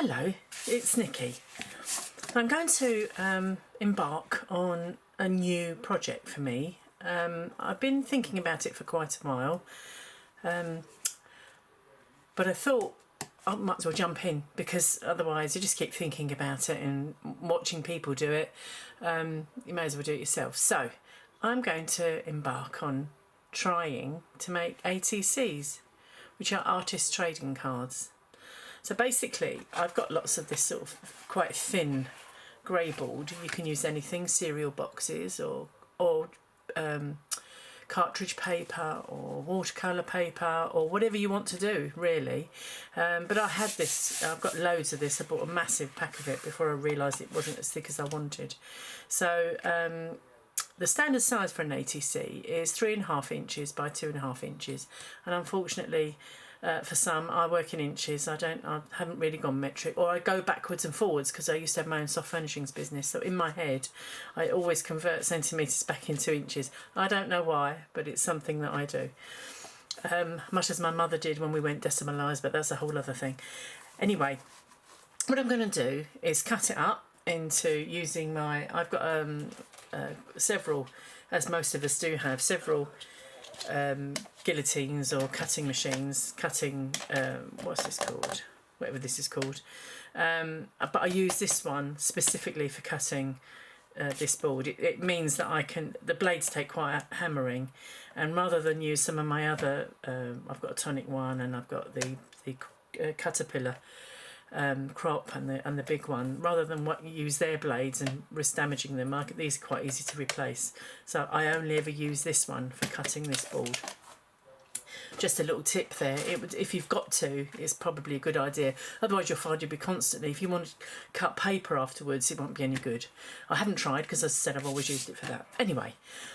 Hello, it's Nikki. I'm going to embark on a new project for me. I've been thinking about it for quite a while, but I thought I might as well jump in, because otherwise you just keep thinking about it and watching people do it. You may as well do it yourself. So I'm going to embark on trying to make ATCs, which are artist trading cards. So basically I've got lots of this sort of quite thin grey board. You can use anything, cereal boxes or cartridge paper or watercolour paper or whatever you want to do, really. But I had this, I've got loads of this. I bought a massive pack of it before I realised it wasn't as thick as I wanted. So the standard size for an ATC is 3.5 inches by 2.5 inches, and unfortunately for some, I work in inches. I haven't really gone metric, or I go backwards and forwards because I used to have my own soft furnishings business. So in my head, I always convert centimetres back into inches. I don't know why, but it's something that I do. Much as my mother did when we went decimalised, but that's a whole other thing. Anyway, what I'm going to do is cut it up into using my... I've got several, as most of us do have, several guillotines or cutting machines, what's this called, whatever this is called, but I use this one specifically for cutting this board. It means that the blades take quite a hammering, and rather than use some of my other, I've got a tonic one, and I've got the caterpillar crop and the big one, rather than use their blades and risk damaging them, these are quite easy to replace. So I only ever use this one for cutting this board. Just a little tip there. If you've got to, it's probably a good idea. Otherwise you'll find you'll be constantly, if you want to cut paper afterwards, it won't be any good. I haven't tried, because as I said, I've always used it for that. Anyway,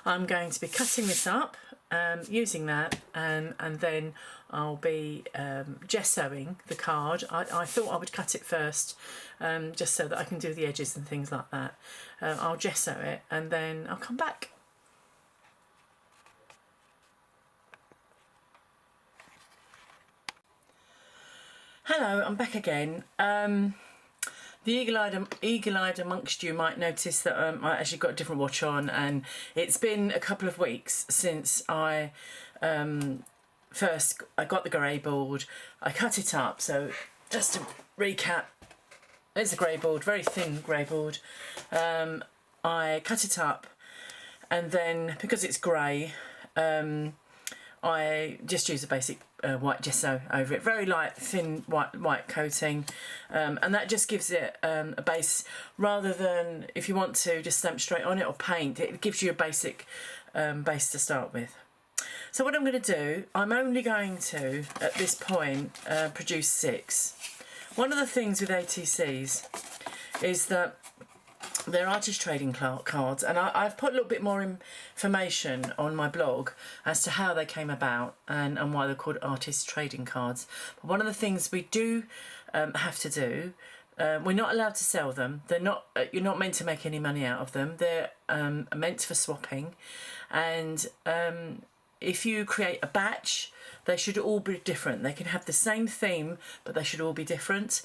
I'm going to be cutting this up using that, and then I'll be gessoing the card. I thought I would cut it first, just so that I can do the edges and things like that. I'll gesso it and then I'll come back. Hello, I'm back again. The eagle-eyed amongst you might notice that I actually got a different watch on, and it's been a couple of weeks since I first got the grey board. I cut it up. So just to recap, there's a grey board, very thin grey board. I cut it up, and then because it's grey, I just use a basic white gesso over it, very light, thin white coating, and that just gives it a base, rather than if you want to just stamp straight on it or paint. It gives you a basic base to start with. So what I'm going to do, I'm only going to, at this point, produce 6. One of the things with ATCs is that they're artist trading cards, and I've put a little bit more information on my blog as to how they came about and why they're called artist trading cards. But one of the things we do have to do, we're not allowed to sell them. They're not. You're not meant to make any money out of them. They're meant for swapping, and if you create a batch, they should all be different. They can have the same theme, but they should all be different.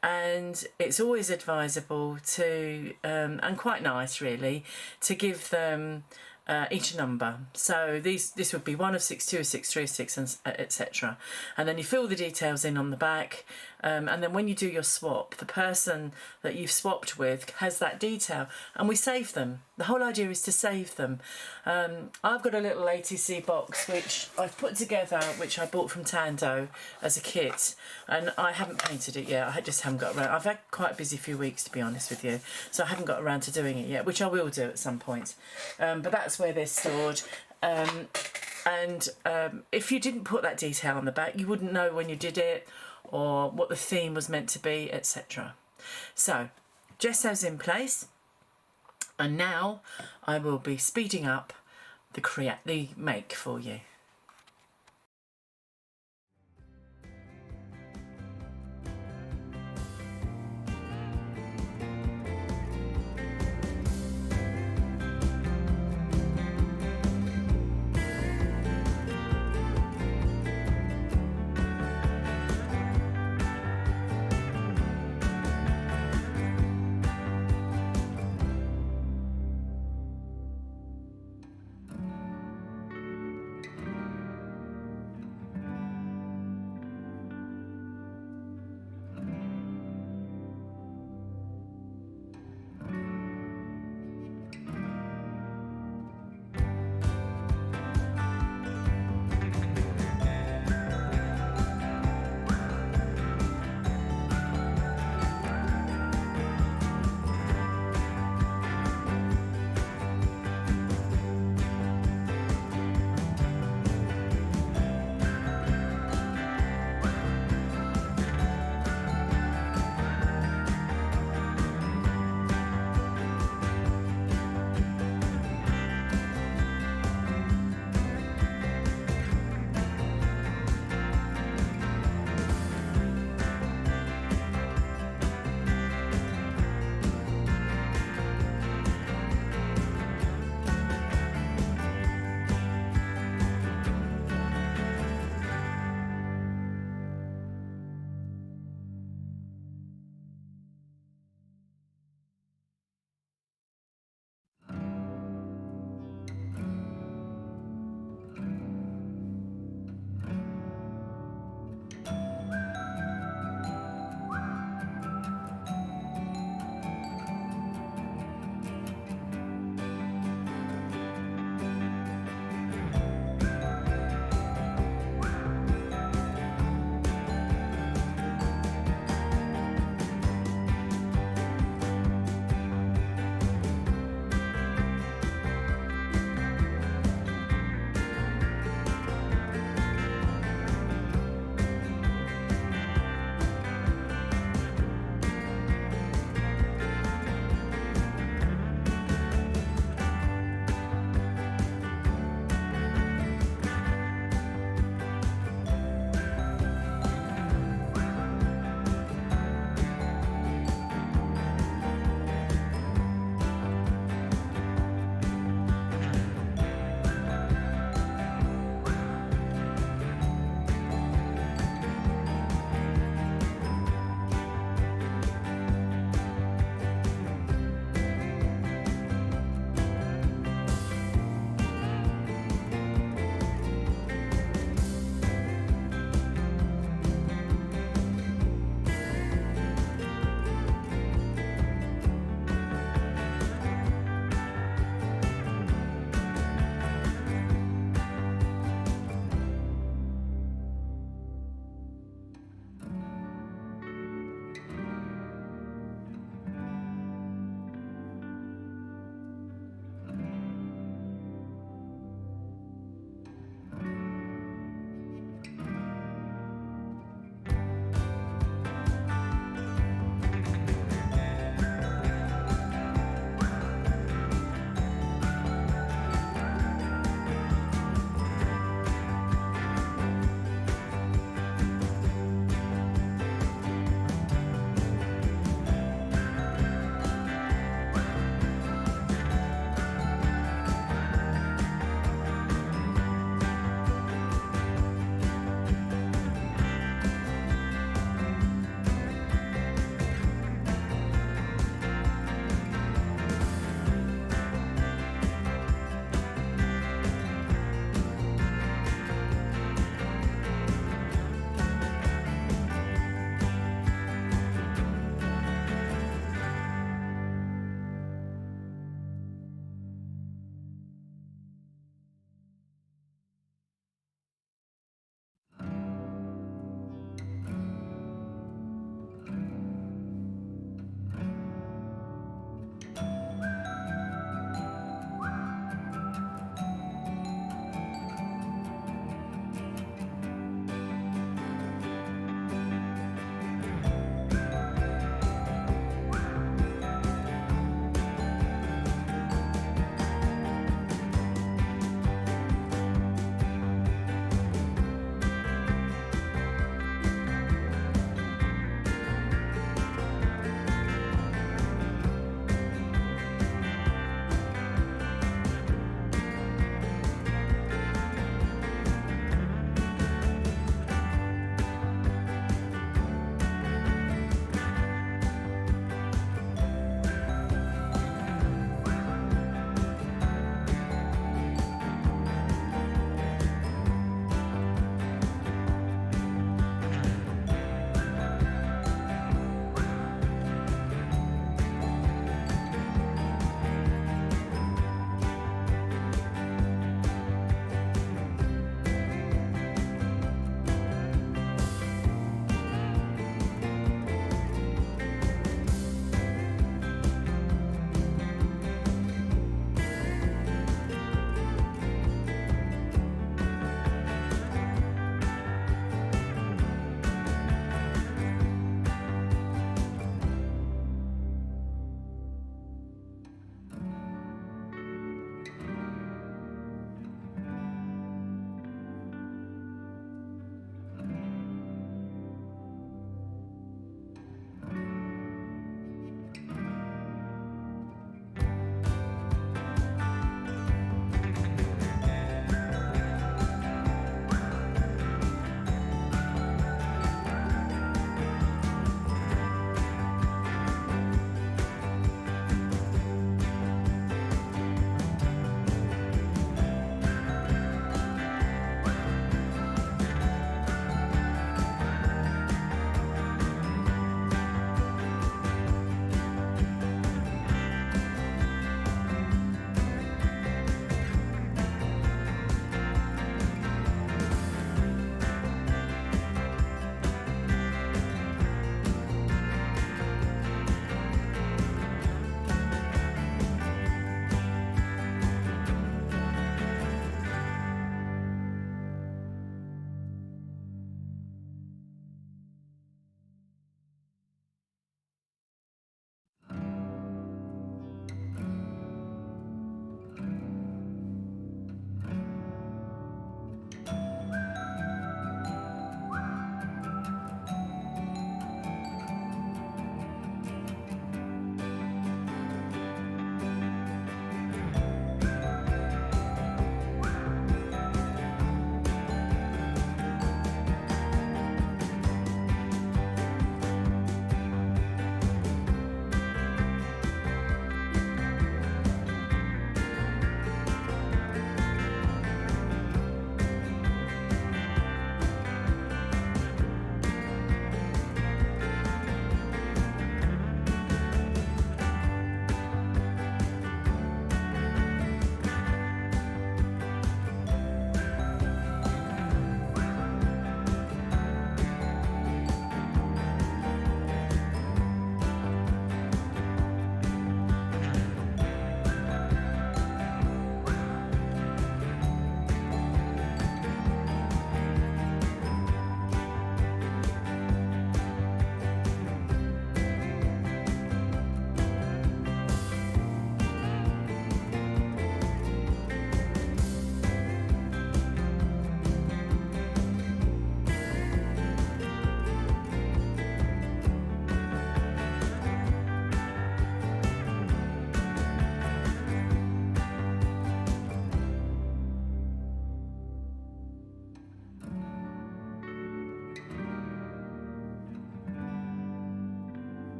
And it's always advisable to, and quite nice really, to give them each number. So this would be 1 of 6, 2 of 6, 3 of 6, and etc. And then you fill the details in on the back, and then when you do your swap, the person that you've swapped with has that detail, and we save them. The whole idea is to save them. I've got a little ATC box which I've put together, which I bought from Tando as a kit, and I haven't painted it yet. I just haven't got around. I've had quite a busy few weeks, to be honest with you, so I haven't got around to doing it yet, which I will do at some point. But that's where they're stored. If you didn't put that detail on the back, you wouldn't know when you did it or what the theme was meant to be, etc. So gesso's in place, and now I will be speeding up the make for you.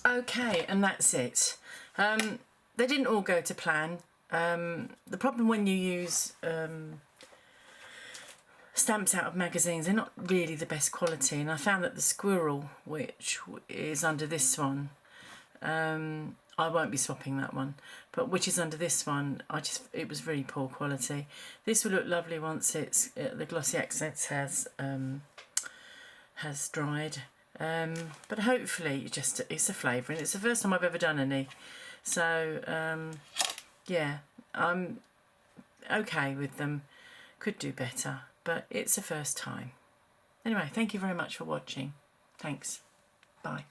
Okay, and that's it. They didn't all go to plan. The problem when you use stamps out of magazines, they're not really the best quality, and I found that the squirrel, which is under this one, I won't be swapping that one, but which is under this one, it was really poor quality. This will look lovely once it's the glossy accents has dried, but hopefully it's a flavouring. It's the first time I've ever done any, so yeah, I'm okay with them. Could do better, but it's a first time. Anyway, thank you very much for watching. Thanks. Bye.